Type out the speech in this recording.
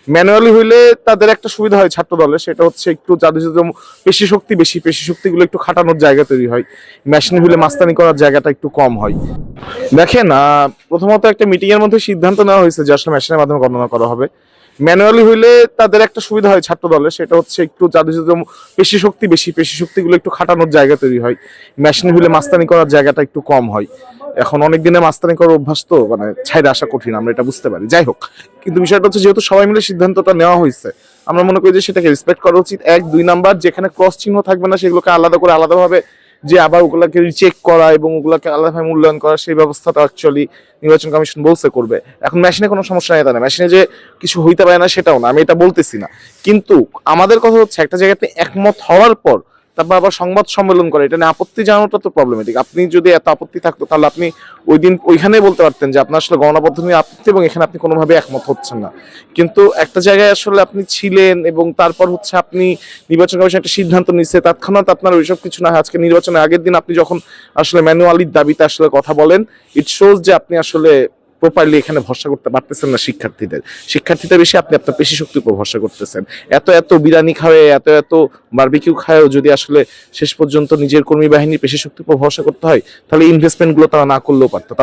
Manually হইলে তাদের একটা সুবিধা হয় ছাত্র দলের, সেটা হচ্ছে একটু যাদের যাদের পেশি শক্তিগুলো একটু খাটানোর জায়গা তৈরি হয়। মেশিন হইলে মাস্তানি করার জায়গাটা একটু কম হয়। দেখেন, প্রথমত একটা মিটিং এর মধ্যে সিদ্ধান্ত নেওয়া হয়েছে যে আসলে মেশিনের মাধ্যমে গণনা করা হবে। ম্যানুয়ালি হইলে তাদের একটা সুবিধা হয় ছাত্র দলের, সেটা হচ্ছে একটু যাদের যাদের পেশি শক্তিগুলো একটু খাটানোর জায়গা তৈরি হয়। মেশিন হইলে মাস্তানি করার জায়গাটা একটু কম হয়। এখন অনেক দিনে মাস্তানি করার অভ্যাস তো মানে ছাইরে আসা কঠিন, আমরা এটা বুঝতে পারি। যাই হোক, কিন্তু বিষয়টা হচ্ছে যেহেতু সবাই মিলে সিদ্ধান্তটা নেওয়া হয়েছে, আমরা মনে করি যে সেটাকে রেসপেক্ট করা উচিত। এক, দুই নাম্বার, যেখানে ক্রস চিহ্ন থাকবে না সেগুলোকে আলাদা করে আলাদাভাবে যে আবার ওগুলাকে রিচেক করা এবং ওগুলাকে আলাদাভাবে মূল্যায়ন করা, সেই ব্যবস্থাটা অ্যাকচুয়ালি নির্বাচন কমিশন বলছে করবে। এখন মেশিনে কোনো সমস্যা নেই, তা না মেশিনে যে কিছু হইতে পারে না সেটাও না, আমি এটা বলতেছি না। কিন্তু আমাদের কথা হচ্ছে একটা জায়গাতে একমত হওয়ার পর তারপর আবার সংবাদ সম্মেলন করে এটা নিয়ে আপত্তি জানানোটা তো প্রবলেমেটিক। আপনি যদি এত আপত্তি থাকতো তাহলে আপনি ওই দিন ওইখানে বলতে পারতেন যে আপনার আসলে গণনা পদ্ধতি নিয়ে আপত্তি এবং এখানে আপনি কোনোভাবে একমত হচ্ছেন না। কিন্তু একটা জায়গায় আসলে আপনি ছিলেন এবং তারপর হচ্ছে আপনি নির্বাচন কমিশন একটা সিদ্ধান্ত নিচ্ছে, তৎক্ষণাৎ আপনার ওইসব কিছু না, আজকে নির্বাচনের আগের দিন আপনি যখন আসলে ম্যানুয়ালির দাবিতে আসলে কথা বলেন, ইট শোজ যে আপনি আসলে প্রপারলি এখানে ভরসা করতে পারতেছেন না শিক্ষার্থীদের বেশি আপনি আপনার পেশি শক্তির উপর ভরসা করতেছেন। এত বিরিয়ানি খাওয়ে এত বারবিকিউ খাওয়াও যদি আসলে শেষ পর্যন্ত নিজের কর্মী বাহিনীর পেশি শক্তির উপর ভরসা করতে হয়, তাহলে ইনভেস্টমেন্ট গুলো তারা না করলেও পারতো।